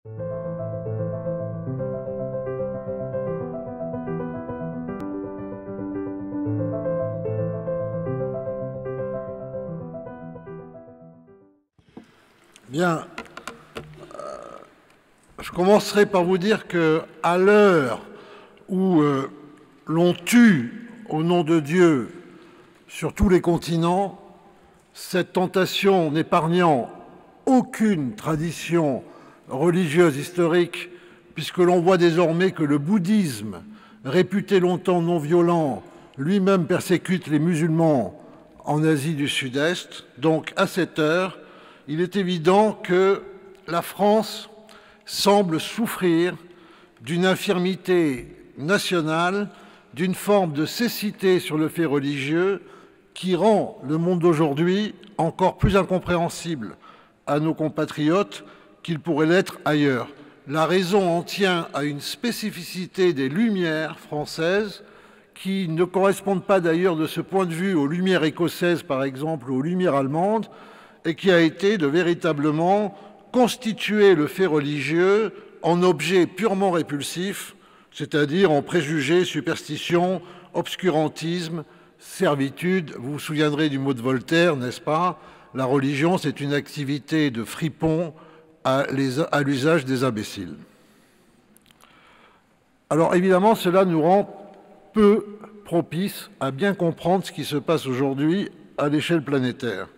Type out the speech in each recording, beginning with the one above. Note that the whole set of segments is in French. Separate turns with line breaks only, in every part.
Bien, je commencerai par vous dire qu'à l'heure où l'on tue au nom de Dieu sur tous les continents, cette tentation n'épargnant aucune tradition religieuse historique, puisque l'on voit désormais que le bouddhisme, réputé longtemps non violent, lui-même persécute les musulmans en Asie du Sud-Est. Donc, à cette heure, il est évident que la France semble souffrir d'une infirmité nationale, d'une forme de cécité sur le fait religieux qui rend le monde d'aujourd'hui encore plus incompréhensible à nos compatriotes qu'il pourrait l'être ailleurs. La raison en tient à une spécificité des Lumières françaises qui ne correspondent pas d'ailleurs de ce point de vue aux Lumières écossaises, par exemple, ou aux Lumières allemandes, et qui a été de véritablement constituer le fait religieux en objet purement répulsif, c'est-à-dire en préjugés, superstitions, obscurantisme, servitude. Vous vous souviendrez du mot de Voltaire, n'est-ce pas? La religion, c'est une activité de fripon à l'usage des imbéciles. Alors évidemment, cela nous rend peu propice à bien comprendre ce qui se passe aujourd'hui à l'échelle planétaire.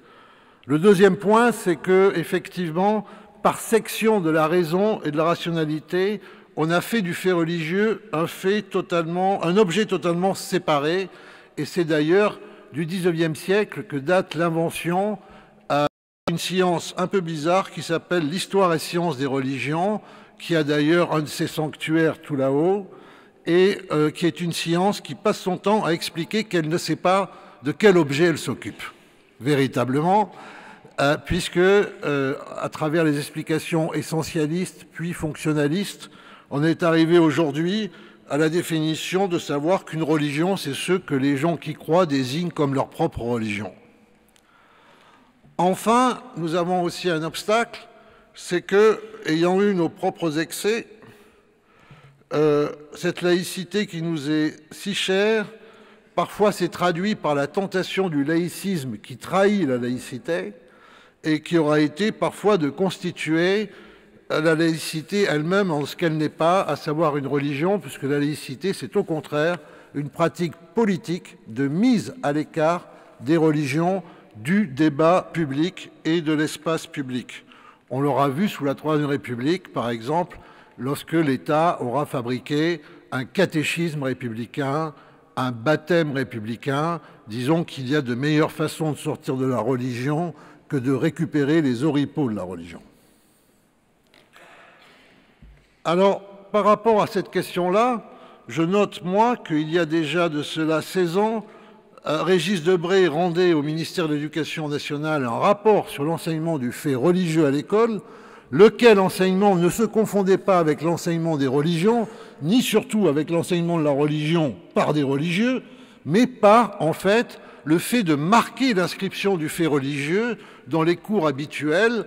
Le deuxième point, c'est que, effectivement, par section de la raison et de la rationalité, on a fait du fait religieux un objet totalement séparé, et c'est d'ailleurs du XIXe siècle que date l'invention d'une science un peu bizarre qui s'appelle l'histoire et sciences des religions, qui a d'ailleurs un de ses sanctuaires tout là-haut, et qui est une science qui passe son temps à expliquer qu'elle ne sait pas de quel objet elle s'occupe véritablement, puisque à travers les explications essentialistes puis fonctionnalistes, on est arrivé aujourd'hui à la définition de savoir qu'une religion, c'est ce que les gens qui croient désignent comme leur propre religion. Enfin, nous avons aussi un obstacle, c'est que, ayant eu nos propres excès, cette laïcité qui nous est si chère, parfois s'est traduite par la tentation du laïcisme qui trahit la laïcité et qui aura été parfois de constituer la laïcité elle-même en ce qu'elle n'est pas, à savoir une religion, puisque la laïcité, c'est au contraire une pratique politique de mise à l'écart des religions du débat public et de l'espace public. On l'aura vu sous la Troisième République, par exemple, lorsque l'État aura fabriqué un catéchisme républicain, un baptême républicain. Disons qu'il y a de meilleures façons de sortir de la religion que de récupérer les oripeaux de la religion. Alors, par rapport à cette question-là, je note, moi, qu'il y a déjà de cela 16 ans, Régis Debray rendait au ministère de l'Éducation nationale un rapport sur l'enseignement du fait religieux à l'école, lequel enseignement ne se confondait pas avec l'enseignement des religions, ni surtout avec l'enseignement de la religion par des religieux, mais par, en fait, le fait de marquer l'inscription du fait religieux dans les cours habituels,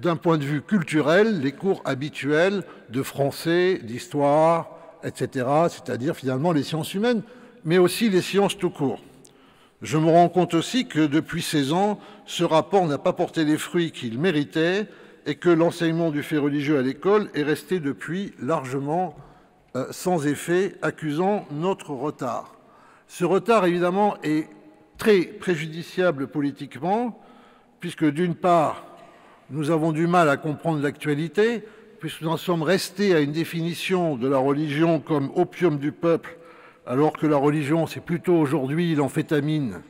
d'un point de vue culturel, les cours habituels de français, d'histoire, etc., c'est-à-dire finalement les sciences humaines, mais aussi les sciences tout court. Je me rends compte aussi que depuis 16 ans, ce rapport n'a pas porté les fruits qu'il méritait et que l'enseignement du fait religieux à l'école est resté depuis largement sans effet, accusant notre retard. Ce retard, évidemment, est très préjudiciable politiquement, puisque d'une part, nous avons du mal à comprendre l'actualité, puisque nous en sommes restés à une définition de la religion comme opium du peuple, alors que la religion, c'est plutôt aujourd'hui l'amphétamine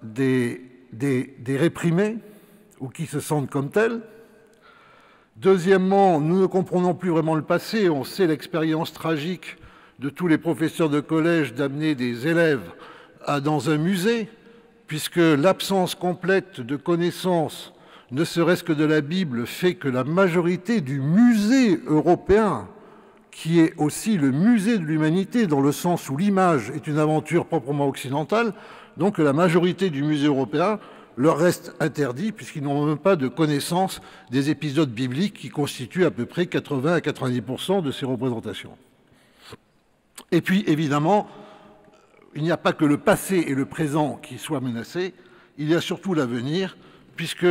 des réprimés, ou qui se sentent comme tels. Deuxièmement, nous ne comprenons plus vraiment le passé. On sait l'expérience tragique de tous les professeurs de collège d'amener des élèves dans un musée, puisque l'absence complète de connaissances, ne serait-ce que de la Bible, fait que la majorité du musée européen, qui est aussi le musée de l'humanité, dans le sens où l'image est une aventure proprement occidentale, donc la majorité du musée européen leur reste interdit puisqu'ils n'ont même pas de connaissance des épisodes bibliques qui constituent à peu près 80 à 90% de ces représentations. Et puis, évidemment, il n'y a pas que le passé et le présent qui soient menacés, il y a surtout l'avenir, puisque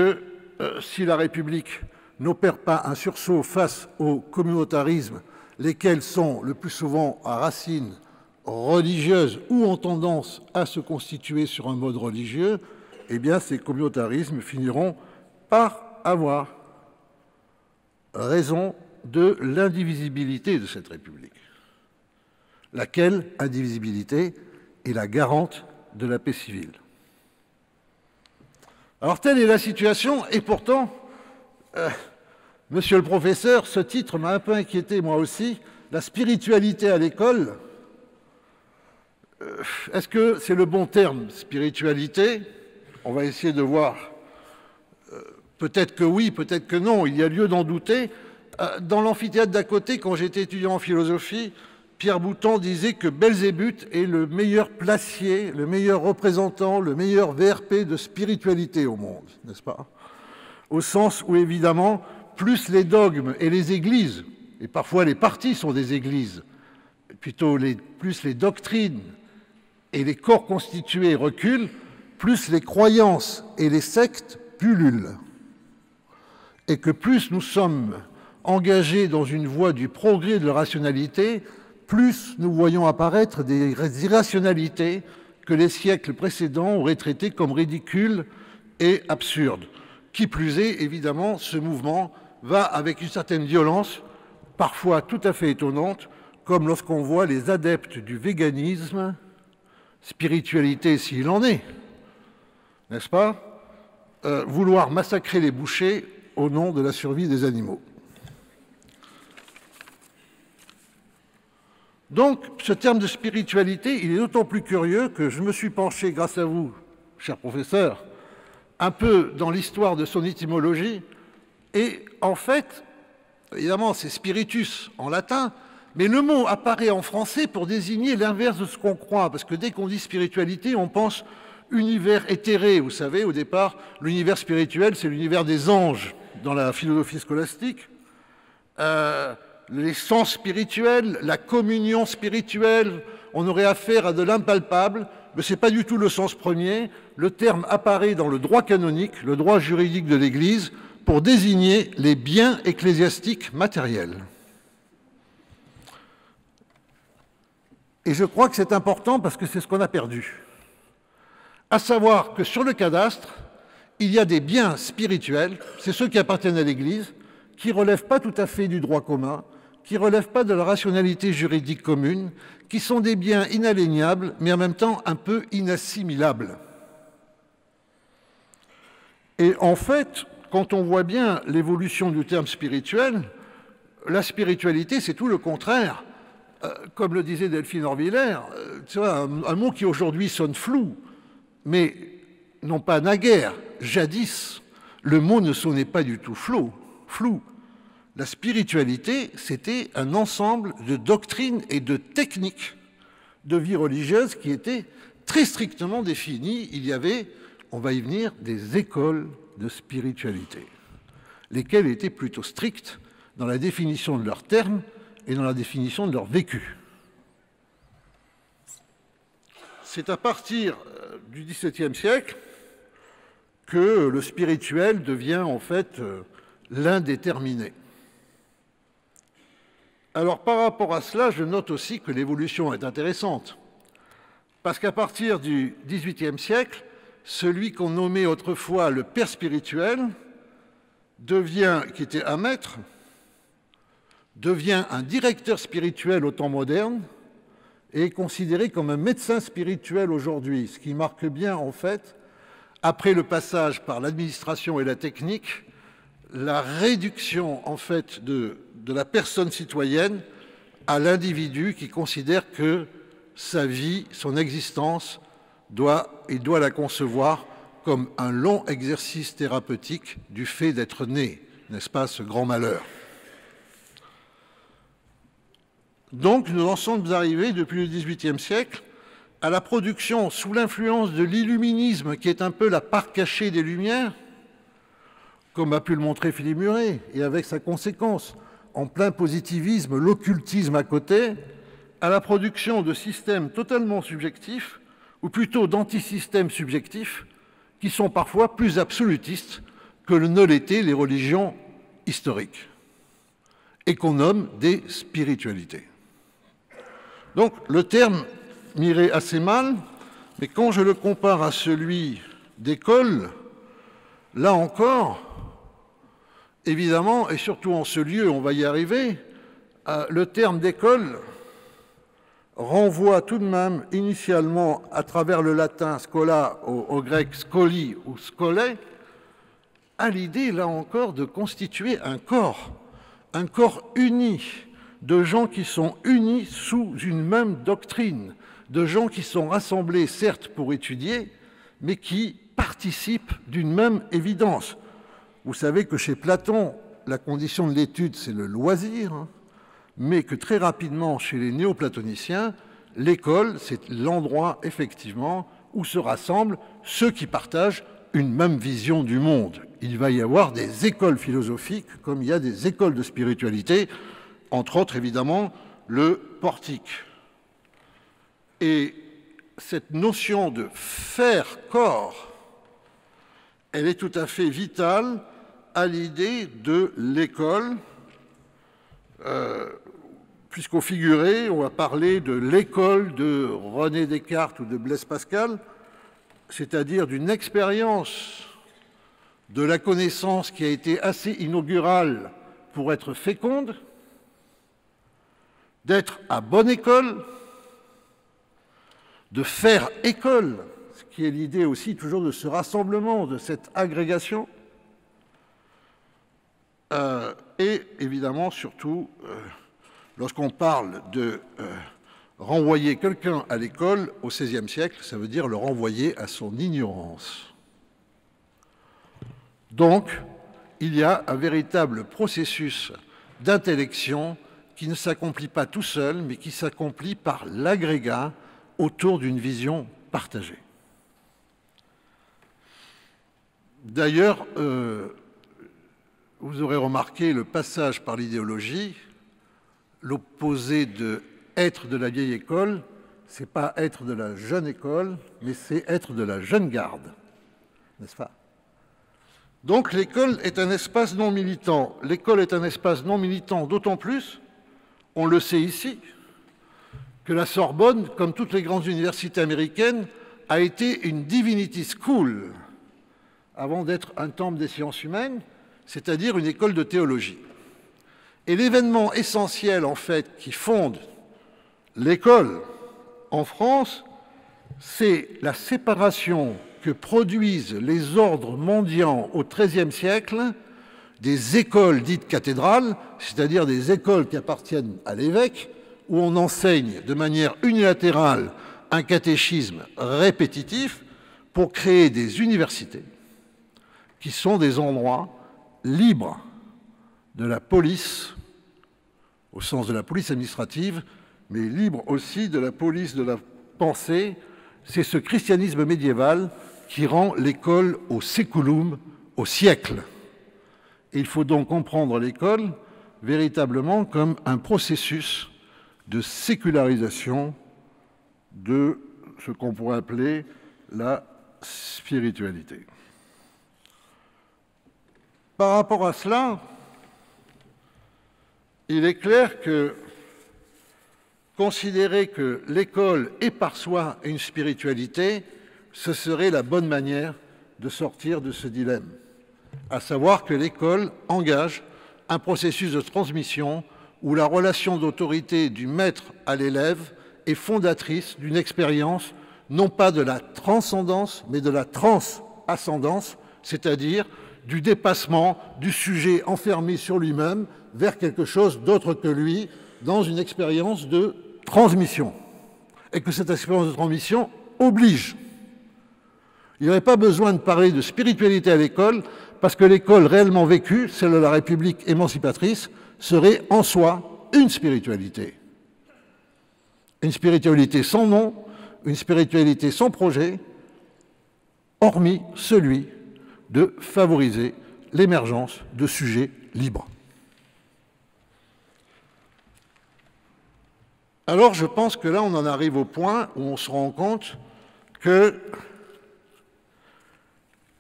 si la République n'opère pas un sursaut face au communautarisme, lesquels sont le plus souvent à racines religieuses ou ont tendance à se constituer sur un mode religieux, eh bien ces communautarismes finiront par avoir raison de l'indivisibilité de cette République, laquelle indivisibilité est la garante de la paix civile. Alors telle est la situation, et pourtant, monsieur le professeur, ce titre m'a un peu inquiété moi aussi, la spiritualité à l'école. Est-ce que c'est le bon terme, spiritualité? On va essayer de voir. Peut-être que oui, peut-être que non, il y a lieu d'en douter. Dans l'amphithéâtre d'à côté, quand j'étais étudiant en philosophie, Pierre Boutan disait que Belzébuth est le meilleur placier, le meilleur représentant, le meilleur VRP de spiritualité au monde, n'est-ce pas? Au sens où, évidemment, plus les dogmes et les églises, et parfois les partis sont des églises, plutôt plus les doctrines et les corps constitués reculent, plus les croyances et les sectes pullulent. Et que plus nous sommes engagés dans une voie du progrès de la rationalité, plus nous voyons apparaître des irrationalités que les siècles précédents auraient traitées comme ridicules et absurdes. Qui plus est, évidemment, ce mouvement va avec une certaine violence, parfois tout à fait étonnante, comme lorsqu'on voit les adeptes du véganisme, spiritualité s'il en est, n'est-ce pas, vouloir massacrer les bouchers au nom de la survie des animaux. Donc, ce terme de spiritualité, il est d'autant plus curieux que je me suis penché, grâce à vous, cher professeur, un peu dans l'histoire de son étymologie, et en fait, évidemment, c'est spiritus en latin, mais le mot apparaît en français pour désigner l'inverse de ce qu'on croit, parce que dès qu'on dit spiritualité, on pense univers éthéré. Vous savez, au départ, l'univers spirituel, c'est l'univers des anges dans la philosophie scolastique. Les sens spirituels, la communion spirituelle, on aurait affaire à de l'impalpable, mais ce n'est pas du tout le sens premier. Le terme apparaît dans le droit canonique, le droit juridique de l'Église, pour désigner les biens ecclésiastiques matériels. Et je crois que c'est important parce que c'est ce qu'on a perdu. À savoir que sur le cadastre, il y a des biens spirituels, c'est ceux qui appartiennent à l'Église, qui ne relèvent pas tout à fait du droit commun, qui ne relèvent pas de la rationalité juridique commune, qui sont des biens inaliénables, mais en même temps un peu inassimilables. Et en fait, quand on voit bien l'évolution du terme spirituel, la spiritualité, c'est tout le contraire. Comme le disait Delphine Orviller, tu vois, un mot qui aujourd'hui sonne flou, mais non pas naguère, jadis, le mot ne sonnait pas du tout flou. La spiritualité, c'était un ensemble de doctrines et de techniques de vie religieuse qui étaient très strictement définies. Il y avait, on va y venir, des écoles de spiritualité, lesquelles étaient plutôt strictes dans la définition de leurs termes et dans la définition de leur vécu. C'est à partir du XVIIe siècle que le spirituel devient en fait l'indéterminé. Alors par rapport à cela, je note aussi que l'évolution est intéressante, parce qu'à partir du XVIIIe siècle, celui qu'on nommait autrefois le père spirituel devient, qui était un maître, devient un directeur spirituel au temps moderne et est considéré comme un médecin spirituel aujourd'hui, ce qui marque bien en fait, après le passage par l'administration et la technique, la réduction en fait de la personne citoyenne à l'individu qui considère que sa vie, son existence, doit la concevoir comme un long exercice thérapeutique du fait d'être né, n'est-ce pas, ce grand malheur. Donc nous en sommes arrivés depuis le XVIIIe siècle à la production sous l'influence de l'illuminisme, qui est un peu la part cachée des Lumières, comme a pu le montrer Philippe Muret, et avec sa conséquence, en plein positivisme, l'occultisme à côté, à la production de systèmes totalement subjectifs, ou plutôt d'antisystèmes subjectifs, qui sont parfois plus absolutistes que ne l'étaient les religions historiques, et qu'on nomme des spiritualités. Donc le terme m'irait assez mal, mais quand je le compare à celui d'école, là encore, évidemment, et surtout en ce lieu, on va y arriver, le terme d'école renvoie tout de même initialement, à travers le latin scola, au grec scoli ou scolé, à l'idée, là encore, de constituer un corps uni, de gens qui sont unis sous une même doctrine, de gens qui sont rassemblés, certes, pour étudier, mais qui participent d'une même évidence. Vous savez que chez Platon, la condition de l'étude, c'est le loisir, mais que très rapidement, chez les néoplatoniciens, l'école, c'est l'endroit, effectivement, où se rassemblent ceux qui partagent une même vision du monde. Il va y avoir des écoles philosophiques, comme il y a des écoles de spiritualité, entre autres, évidemment, le portique. Et cette notion de faire corps, elle est tout à fait vitale à l'idée de l'école, puisqu'au figuré, on va parler de l'école de René Descartes ou de Blaise Pascal, c'est-à-dire d'une expérience de la connaissance qui a été assez inaugurale pour être féconde, d'être à bonne école, de faire école, ce qui est l'idée aussi toujours de ce rassemblement, de cette agrégation, et évidemment, surtout, lorsqu'on parle de renvoyer quelqu'un à l'école au XVIe siècle, ça veut dire le renvoyer à son ignorance. Donc, il y a un véritable processus d'intellection qui ne s'accomplit pas tout seul, mais qui s'accomplit par l'agrégat autour d'une vision partagée. D'ailleurs, vous aurez remarqué le passage par l'idéologie, l'opposé de être de la vieille école, ce n'est pas être de la jeune école, mais c'est être de la jeune garde, n'est-ce pas? Donc l'école est un espace non militant. L'école est un espace non militant, d'autant plus, on le sait ici, que la Sorbonne, comme toutes les grandes universités américaines, a été une divinity school, avant d'être un temple des sciences humaines, c'est-à-dire une école de théologie. Et l'événement essentiel, en fait, qui fonde l'école en France, c'est la séparation que produisent les ordres mendiants au XIIIe siècle des écoles dites cathédrales, c'est-à-dire des écoles qui appartiennent à l'évêque, où on enseigne de manière unilatérale un catéchisme répétitif pour créer des universités qui sont des endroits libres de la police, au sens de la police administrative, mais libres aussi de la police de la pensée. C'est ce christianisme médiéval qui rend l'école au séculum, au siècle. Et il faut donc comprendre l'école véritablement comme un processus de sécularisation de ce qu'on pourrait appeler la spiritualité. Par rapport à cela, il est clair que considérer que l'école est par soi une spiritualité, ce serait la bonne manière de sortir de ce dilemme, à savoir que l'école engage un processus de transmission où la relation d'autorité du maître à l'élève est fondatrice d'une expérience non pas de la transcendance, mais de la transascendance, c'est-à-dire du dépassement du sujet enfermé sur lui-même vers quelque chose d'autre que lui, dans une expérience de transmission. Et que cette expérience de transmission oblige. Il n'y aurait pas besoin de parler de spiritualité à l'école, parce que l'école réellement vécue, celle de la République émancipatrice, serait en soi une spiritualité. Une spiritualité sans nom, une spiritualité sans projet, hormis celui de favoriser l'émergence de sujets libres. Alors je pense que là on en arrive au point où on se rend compte que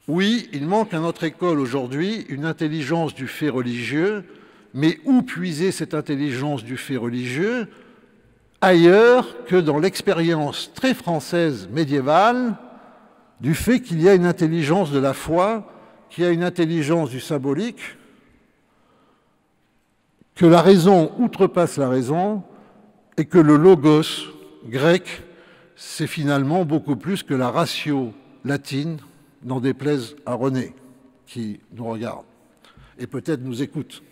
oui, il manque à notre école aujourd'hui une intelligence du fait religieux, mais où puiser cette intelligence du fait religieux ailleurs que dans l'expérience très française médiévale du fait qu'il y a une intelligence de la foi, qu'il y a une intelligence du symbolique, que la raison outrepasse la raison et que le logos grec, c'est finalement beaucoup plus que la ratio latine, n'en déplaise à René, qui nous regarde et peut-être nous écoute.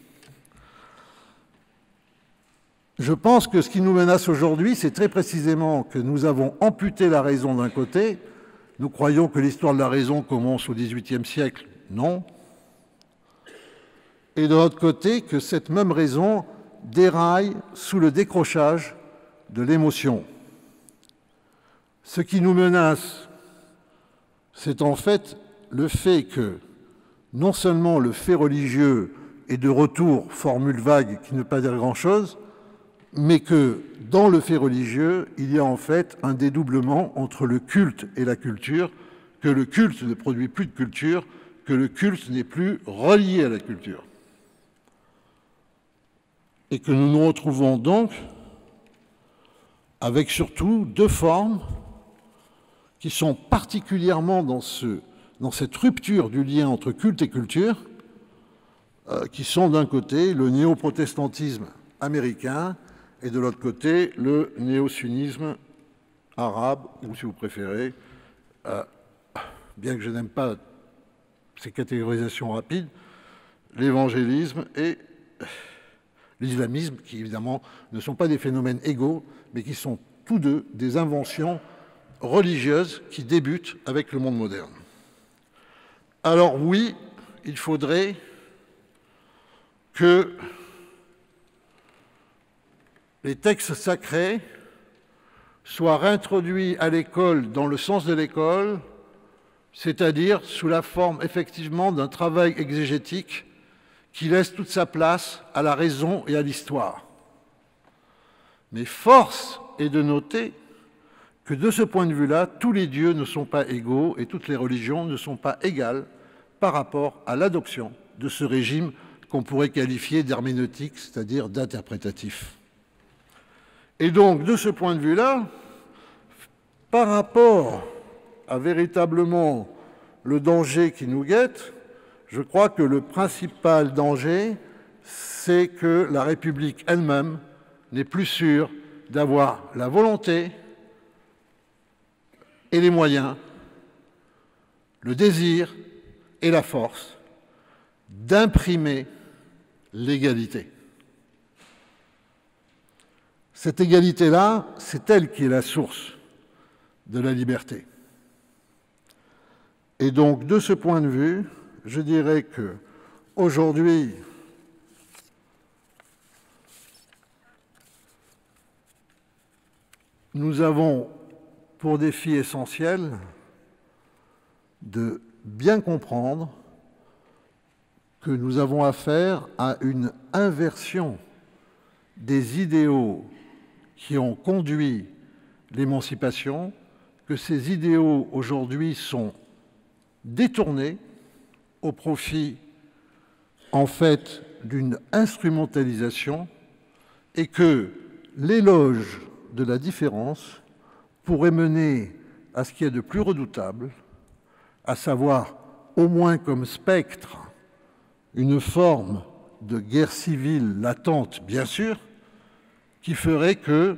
Je pense que ce qui nous menace aujourd'hui, c'est très précisément que nous avons amputé la raison d'un côté. Nous croyons que l'histoire de la raison commence au XVIIIe siècle. Non. Et de l'autre côté, que cette même raison déraille sous le décrochage de l'émotion. Ce qui nous menace, c'est en fait le fait que non seulement le fait religieux est de retour, formule vague qui ne veut pas dire grand-chose, mais que dans le fait religieux, il y a en fait un dédoublement entre le culte et la culture, que le culte ne produit plus de culture, que le culte n'est plus relié à la culture. Et que nous nous retrouvons donc avec surtout deux formes qui sont particulièrement dans cette rupture du lien entre culte et culture, qui sont d'un côté le néo-protestantisme américain et de l'autre côté le néo-sunnisme arabe, ou si vous préférez, bien que je n'aime pas ces catégorisations rapides, l'évangélisme et l'islamisme, qui évidemment ne sont pas des phénomènes égaux, mais qui sont tous deux des inventions religieuses qui débutent avec le monde moderne. Alors oui, il faudrait que les textes sacrés soient réintroduits à l'école dans le sens de l'école, c'est-à-dire sous la forme effectivement d'un travail exégétique qui laisse toute sa place à la raison et à l'histoire. Mais force est de noter que de ce point de vue-là, tous les dieux ne sont pas égaux et toutes les religions ne sont pas égales par rapport à l'adoption de ce régime qu'on pourrait qualifier d'herméneutique, c'est-à-dire d'interprétatif. Et donc, de ce point de vue-là, par rapport à véritablement le danger qui nous guette, je crois que le principal danger, c'est que la République elle-même n'est plus sûre d'avoir la volonté et les moyens, le désir et la force d'imprimer l'égalité. Cette égalité-là, c'est elle qui est la source de la liberté. Et donc, de ce point de vue, je dirais qu'aujourd'hui, nous avons pour défi essentiel de bien comprendre que nous avons affaire à une inversion des idéaux qui ont conduit l'émancipation, que ces idéaux aujourd'hui sont détournés au profit, en fait, d'une instrumentalisation et que l'éloge de la différence pourrait mener à ce qu'il y a de plus redoutable, à savoir, au moins comme spectre, une forme de guerre civile latente, bien sûr, qui ferait que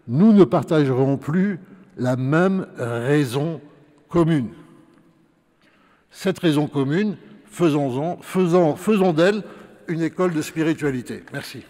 nous ne partagerons plus la même raison commune. Cette raison commune, faisons d'elle une école de spiritualité. Merci.